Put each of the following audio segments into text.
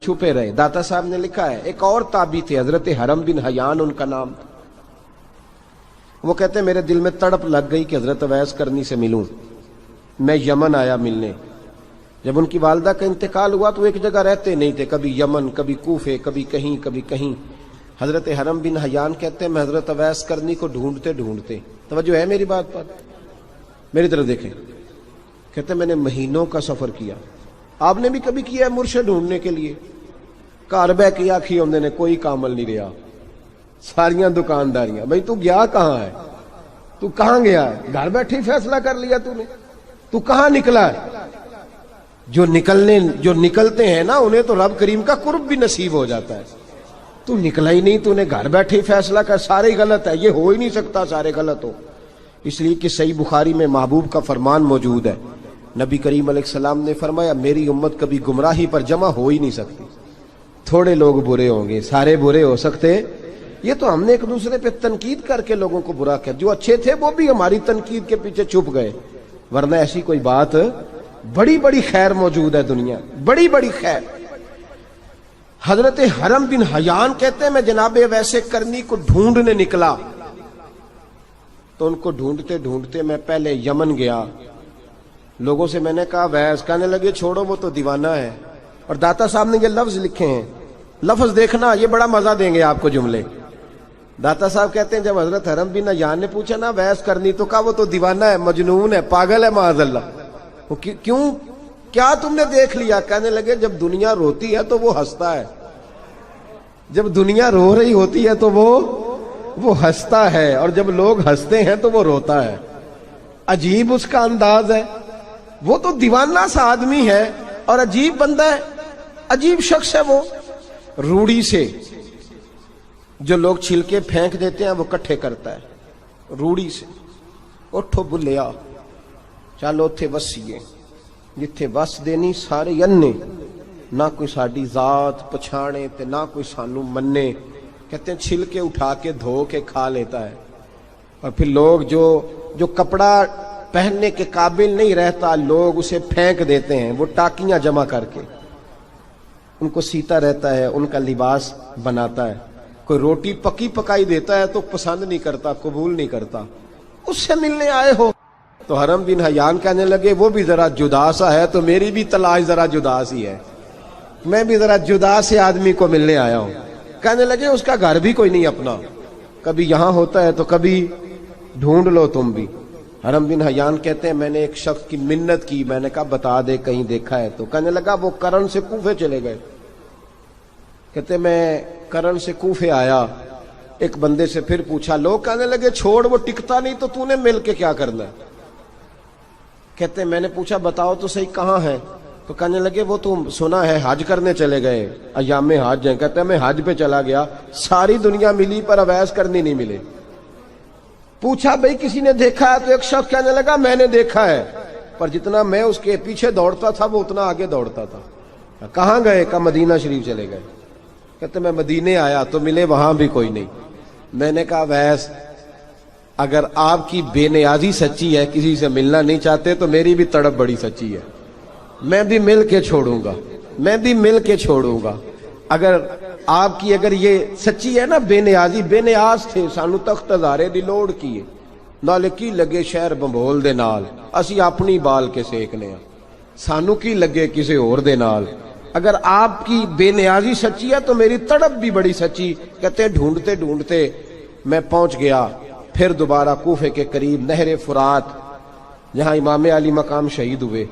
چھپے رہے. داتا صاحب نے لکھا ہے ایک اور تابعی تھے حضرت حرم بن حیان ان کا نام تھا. وہ کہتے ہیں میرے دل میں تڑپ لگ گئی کہ حضرت اویس کرنی سے ملوں. میں یمن آیا ملنے. جب ان کی والدہ کا انتقال ہوا تو ایک جگہ رہتے نہیں تھے, کبھی یمن, کبھی کوفے, کبھی کہیں. حضرت حرم بن حیان کہتے ہیں میں حضرت اویس کرنی کو ڈھونڈتے ڈھونڈتے, توجہ ہے میری بات پر, میری طرف دیکھیں, کہتے ہیں میں نے مہینوں کا سفر کیا. آپ نے بھی کبھی کیا ہے مرشد ڈھونڈنے کے لیے؟ گھر بہ کے آکھی ہوندے نے کوئی کامل نہیں رہا, ساریاں دکانداریاں. بھائی تو گیا کہاں ہے؟ تو کہاں گیا ہے؟ گھر بیٹھے فیصلہ کر لیا تو نے, تو کہاں نکلا ہے؟ جو نکلتے ہیں نا انہیں تو رب کریم کا قرب بھی نصیب ہو جاتا ہے. تو نکلا ہی نہیں, تو نے گھر بیٹھے فیصلہ کر سارے غلط ہے. یہ ہو ہی نہیں سکتا سارے غلط ہو, اس لیے کہ صحیح بخاری میں محبوب کا فرمان موجود ہے. نبی کریم علیہ السلام نے فرمایا میری امت کبھی گمراہی پر جمع ہو ہی نہیں سکتی. تھوڑے لوگ برے ہوں گے, سارے برے ہو سکتے. یہ تو ہم نے ایک دوسرے پہ تنقید کر کے لوگوں کو برا کیا. جو اچھے تھے وہ بھی ہماری تنقید کے پیچھے چھپ گئے, ورنہ ایسی کوئی بات, بڑی بڑی خیر موجود ہے دنیا, بڑی بڑی خیر. حضرت حرم بن حیان کہتے ہیں میں جناب ویسے کرنی کو ڈھونڈنے نکلا, تو ان کو ڈھونڈتے ڈھونڈتے میں پہلے یمن گیا. لوگوں سے میں نے کہا ویس, کہنے لگے چھوڑو وہ تو دیوانہ ہے. اور داتا صاحب نے یہ لفظ لکھے ہیں, لفظ دیکھنا یہ بڑا مزہ دیں گے آپ کو جملے. داتا صاحب کہتے ہیں جب حضرت حرم بن حیان نے پوچھا نا ویس کرنی, تو کہا وہ تو دیوانہ ہے, مجنون ہے, پاگل ہے معاذ اللہ. کیوں, کیا تم نے دیکھ لیا؟ کہنے لگے جب دنیا روتی ہے تو وہ ہنستا ہے, جب دنیا رو رہی ہوتی ہے تو وہ ہنستا ہے, اور جب لوگ ہنستے ہیں تو وہ روتا ہے. عجیب اس کا انداز ہے. وہ تو دیوانہ سا آدمی ہے اور عجیب بندہ ہے, عجیب شخص ہے. وہ روڑی سے جو لوگ چھلکے پھینک دیتے ہیں وہ کٹھے کرتا ہے. روڑی سے اٹھو بلیا چلو اتھے وسیے, جتھے وس دینی سارے انے, نہ کوئی ساڈی ذات پچھانے تے نہ کوئی سانو منے. کہتے ہیں چھلکے اٹھا کے دھو کے کھا لیتا ہے. اور پھر لوگ جو کپڑا پہننے کے قابل نہیں رہتا لوگ اسے پھینک دیتے ہیں, وہ ٹاکیاں جمع کر کے ان کو سیتا رہتا ہے, ان کا لباس بناتا ہے. کوئی روٹی پکی پکائی دیتا ہے تو پسند نہیں کرتا, قبول نہیں کرتا. اس سے ملنے آئے ہو؟ تو حرم بن حیان کہنے لگے وہ بھی ذرا جدا سا ہے تو میری بھی تلاش ذرا جدا سی ہے, میں بھی ذرا جدا سے آدمی کو ملنے آیا ہوں. کہنے لگے اس کا گھر بھی کوئی نہیں اپنا, کبھی یہاں ہوتا ہے تو کبھی ڈھونڈ لو تم بھی. حرم بن حیان کہتے ہیں میں نے ایک شخص کی منت کی, میں نے کہا بتا دے کہیں دیکھا ہے تو. کہنے لگا وہ کرن سے کوفے چلے گئے. کہتے میں کرن سے کوفے آیا, ایک بندے سے پھر پوچھا, لوگ کہنے لگے چھوڑ وہ ٹکتا نہیں تو نے مل کے کیا کرنا ہے. کہتے میں نے پوچھا بتاؤ تو صحیح کہاں ہے, تو کہنے لگے وہ تو سنا ہے حج کرنے چلے گئے, ایام حج ہیں. کہتے ہیں میں حج پہ چلا گیا, ساری دنیا ملی پر اویس کرنی نہیں ملے. پوچھا بھئی کسی نے دیکھا ہے, تو ایک شخص کہنے لگا میں نے دیکھا ہے, پر جتنا میں اس کے پیچھے دوڑتا تھا وہ اتنا آگے دوڑتا تھا. کہاں گئے؟ کہ مدینہ شریف چلے گئے. کہتے میں مدینے آیا تو ملے وہاں بھی کوئی نہیں. میں نے کہا ویس اگر آپ کی بے نیازی سچی ہے, کسی سے ملنا نہیں چاہتے, تو میری بھی تڑپ بڑی سچی ہے, میں بھی مل کے چھوڑوں گا, میں بھی مل کے چھوڑوں گا. اگر آپ کی اگر یہ سچی ہے نا بے نیازی, بے نیاز تھے, سانو تخت ہزارے دی لوڑ کیے, نالے کی لگے شہر بمبول دے نال, اسی اپنی بال کے سیکنے ہیں, سانو کی لگے کسی اور دے نال. اگر آپ کی بے نیازی سچی ہے تو میری تڑپ بھی بڑی سچی. کہتے ہیں ڈھونڈتے ڈھونڈتے میں پہنچ گیا پھر دوبارہ کوفے کے قریب نہر فرات, جہاں امام علی مقام شہید ہوئے.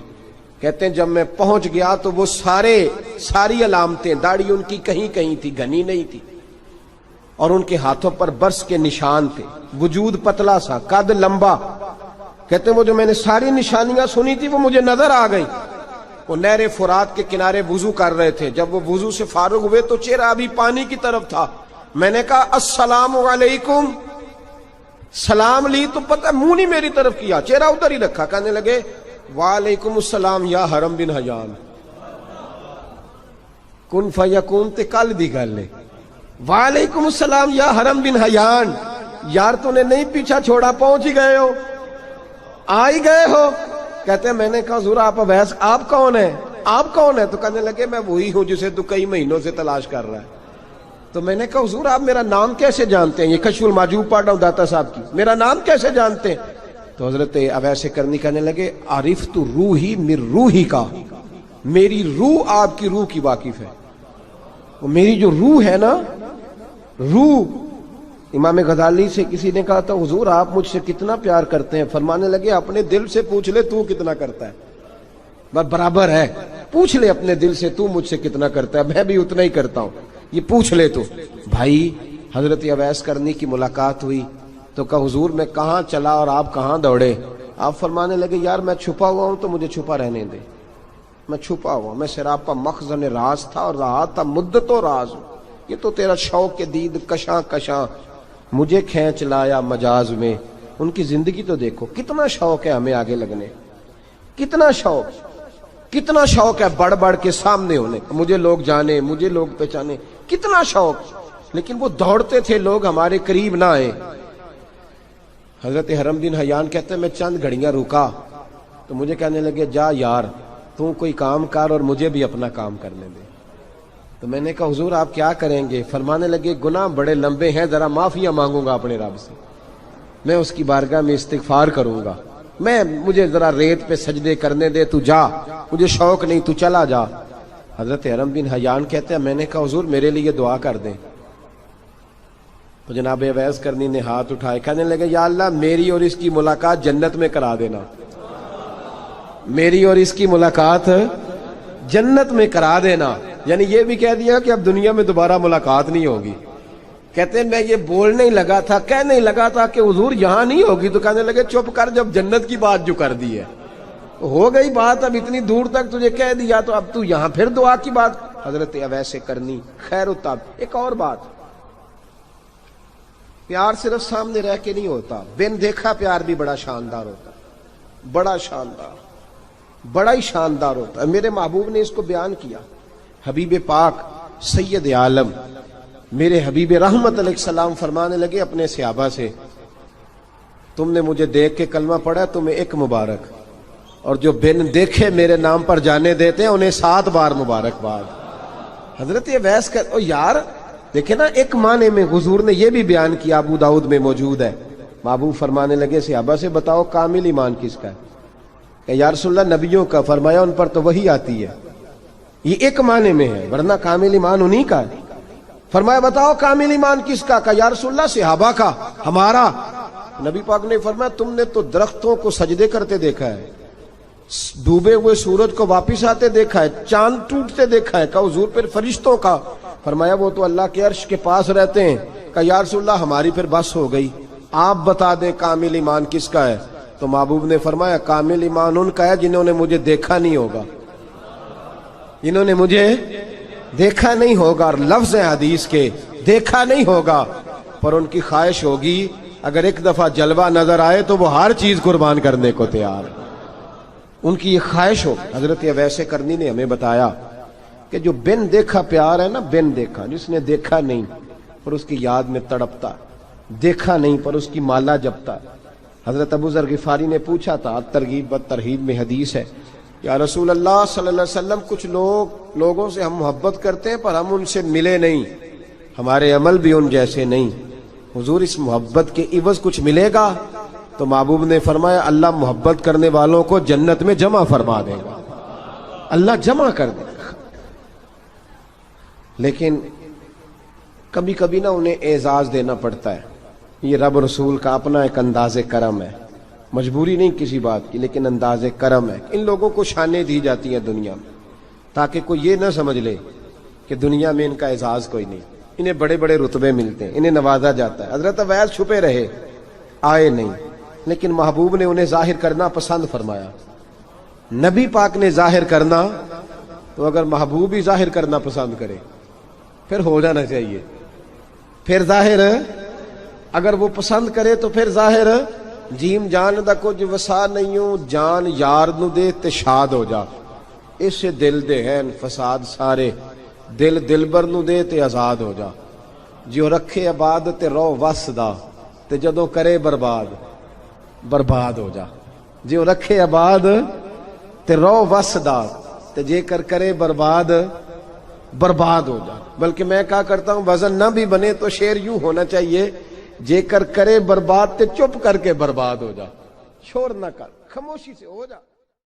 کہتے ہیں جب میں پہنچ گیا تو وہ ساری علامتیں, داڑھی ان کی کہیں کہیں تھی, گھنی نہیں تھی, اور ان کے ہاتھوں پر برس کے نشان تھے, وجود پتلا سا, قد لمبا. کہتے ہیں وہ جو میں نے ساری نشانیاں سنی تھی وہ مجھے نظر آ گئی. وہ نہر فرات کے کنارے وضو کر رہے تھے, جب وہ وضو سے فارغ ہوئے تو چہرہ ابھی پانی کی طرف تھا. میں نے کہا السلام علیکم, سلام لی تو پتہ منہ نہیں میری طرف کیا, چہرہ ادھر ہی رکھا. کہنے لگے وعلیکم السلام یا حرم بن حیان. کن فیکون تے کل دی گل ہے. وعلیکم السلام یا حرم بن حیان, یار تو نے نہیں پیچھا چھوڑا, پہنچ ہی گئے ہو, آ ہی گئے ہو. کہتے ہیں میں نے کہا حضور آپ اویس, آپ کون ہیں؟ آپ کون ہے؟ تو کہنے لگے میں وہی ہوں جسے تو کئی مہینوں سے تلاش کر رہا ہے۔ تو میں نے کہا حضور آپ میرا نام کیسے جانتے ہیں؟ یہ کشف المحجوب پڑھ رہا ہوں داتا صاحب کی، میرا نام کیسے جانتے ہیں؟ تو حضرت اویس کرنی کہنے لگے عرفت روحی من روحی کا، میری روح آپ کی روح کی واقف ہے۔ میری جو روح ہے نا، روح، امام غزالی سے کسی نے کہا تھا حضور آپ مجھ سے کتنا پیار کرتے ہیں؟ فرمانے لگے اپنے دل سے پوچھ لے تو کتنا کرتا ہے، بس برابر ہے، پوچھ لے اپنے دل سے تو مجھ سے کتنا کرتا ہے، میں بھی اتنا ہی کرتا ہوں، یہ پوچھ لے تو۔ بھائی حضرت اویس کرنی کی ملاقات ہوئی تو کہا حضور میں کہاں چلا اور آپ کہاں دوڑے؟ آپ فرمانے لگے یار میں چھپا ہوا ہوں تو مجھے چھپا رہنے دے، میں چھپا ہوا، میں سراپا مخزن راز تھا اور رہا تھا مدت و راز۔ یہ تو تیرا شوق کے دید کشاں کشاں مجھے کھینچ لایا مجاز میں۔ ان کی زندگی تو دیکھو، کتنا شوق ہے ہمیں آگے لگنے، کتنا شوق ہے بڑھ بڑھ کے سامنے ہونے، مجھے لوگ جانے، مجھے لوگ پہچانے، کتنا شوق، لیکن وہ دوڑتے تھے لوگ ہمارے قریب نہ آئے۔ حضرت حرم بن حیان کہتے ہیں میں چند گھڑیاں رکا تو مجھے کہنے لگے جا یار تو کوئی کام کر اور مجھے بھی اپنا کام کرنے دے۔ تو میں نے کہا حضور آپ کیا کریں گے؟ فرمانے لگے گناہ بڑے لمبے ہیں، ذرا معافیاں مانگوں گا اپنے رب سے، میں اس کی بارگاہ میں استغفار کروں گا، مجھے ذرا ریت پہ سجدے کرنے دے، تو جا، مجھے شوق نہیں، تو چلا جا۔ حضرت حرم بن حیان کہتے ہیں میں نے کہا حضور میرے لیے دعا کر دیں۔ تو جناب اویس کرنی نے ہاتھ اٹھائے، کہنے لگے یا اللہ میری اور اس کی ملاقات جنت میں کرا دینا، میری اور اس کی ملاقات جنت میں کرا دینا۔ یعنی یہ بھی کہہ دیا کہ اب دنیا میں دوبارہ ملاقات نہیں ہوگی۔ کہتے ہیں میں یہ بولنے ہی لگا تھا، کہنے ہی لگا تھا کہ حضور یہاں نہیں ہوگی، تو کہنے لگے چپ کر، جب جنت کی بات جو کر دی ہے ہو گئی بات، اب اتنی دور تک تجھے کہہ دیا تو اب تو یہاں پھر دعا کی بات۔ حضرت اویس کرنی خیر التاب۔ ایک اور بات، پیار صرف سامنے رہ کے نہیں ہوتا، بن دیکھا پیار بھی بڑا شاندار ہوتا، بڑا شاندار، بڑا ہی شاندار ہوتا ہے۔ میرے محبوب نے اس کو بیان کیا، حبیب پاک سید عالم میرے حبیب رحمت علیہ السلام فرمانے لگے اپنے صحابہ سے تم نے مجھے دیکھ کے کلمہ پڑھا تمہیں ایک مبارک، اور جو بن دیکھے میرے نام پر جانے دیتے ہیں انہیں 7 بار مبارکباد۔ حضرت اویس کا یار دیکھیں نا، ایک معنی میں حضور نے یہ بھی بیان کیا، ابو داؤد میں موجود ہے۔ محبوب فرمانے لگے صحابہ سے بتاؤ کامل ایمان کس کا ہے؟ کہ یا رسول اللہ نبیوں کا۔ فرمایا ان پر تو وہی آتی ہے، یہ ایک معنی میں ہے، ورنہ کامل ایمان انہی کا ہے۔ فرمایا بتاؤ کامل ایمان کس کا؟ کہ یا رسول اللہ صحابہ کا، ہمارا۔ نبی پاک نے فرمایا تم نے تو درختوں کو سجدے کرتے دیکھا ہے، ڈوبے ہوئے سورج کو واپس آتے دیکھا ہے، چاند ٹوٹتے دیکھا ہے۔ کہ حضور پھر فرشتوں کا؟ فرمایا وہ تو اللہ کے عرش کے پاس رہتے ہیں۔ کہ یا رسول اللہ ہماری پھر بس ہو گئی، آپ بتا دیں کامل ایمان کس کا ہے؟ تو محبوب نے فرمایا کامل ایمان ان کا ہے جنہوں نے مجھے دیکھا نہیں ہوگا، جنہوں نے مجھے دیکھا نہیں ہوگا، اور لفظ حدیث کے دیکھا نہیں ہوگا، پر ان کی خواہش ہوگی اگر ایک دفعہ جلوہ نظر آئے تو وہ ہر چیز قربان کرنے کو تیار، ان کی یہ خواہش ہو۔ حضرت اویس کرنی نے ہمیں بتایا کہ جو بن دیکھا پیار ہے نا، بن دیکھا، جس نے دیکھا نہیں پر اس کی یاد میں تڑپتا، دیکھا نہیں پر اس کی مالا جپتا۔ حضرت ابو ذر غفاری نے پوچھا تھا، ترغیب و ترہیب میں حدیث ہے، یا رسول اللہ صلی اللہ علیہ وسلم کچھ لوگوں سے ہم محبت کرتے ہیں پر ہم ان سے ملے نہیں، ہمارے عمل بھی ان جیسے نہیں، حضور اس محبت کے عوض کچھ ملے گا؟ تو محبوب نے فرمایا اللہ محبت کرنے والوں کو جنت میں جمع فرما دے گا، اللہ جمع کر دے گا۔ لیکن کبھی کبھی نا انہیں اعزاز دینا پڑتا ہے، یہ رب رسول کا اپنا ایک انداز کرم ہے، مجبوری نہیں کسی بات کی، لیکن انداز کرم ہے۔ ان لوگوں کو شانیں دی جاتی ہیں دنیا میں تاکہ کوئی یہ نہ سمجھ لے کہ دنیا میں ان کا اعزاز کوئی نہیں، انہیں بڑے بڑے رتبے ملتے ہیں، انہیں نوازا جاتا ہے۔ حضرت اویس چھپے رہے، آئے نہیں، لیکن محبوب نے انہیں ظاہر کرنا پسند فرمایا۔ نبی پاک نے ظاہر کرنا، تو اگر محبوب ہی ظاہر کرنا پسند کرے پھر ہو جانا چاہیے، پھر ظاہر اگر وہ پسند کرے تو پھر ظاہر جیم جان دا کچھ وسا نہیں ہوں، جان یار نو دے تے شاد ہو جا، اس دل دے ہیں فساد سارے، دل دلبر نو دے تے آزاد ہو جا، جو رکھے آباد تے رو وس دا تے جدوں کرے برباد برباد ہو جا، جو رکھے آباد تے رو وس دا تے جے کر کرے برباد برباد ہو جا. بلکہ میں کہا کرتا ہوں وزن نہ بھی بنے تو شعر یوں ہونا چاہیے جے کر کرے برباد تے چپ کر کے برباد ہو جا. شور نہ کر, خاموشی سے ہو جا.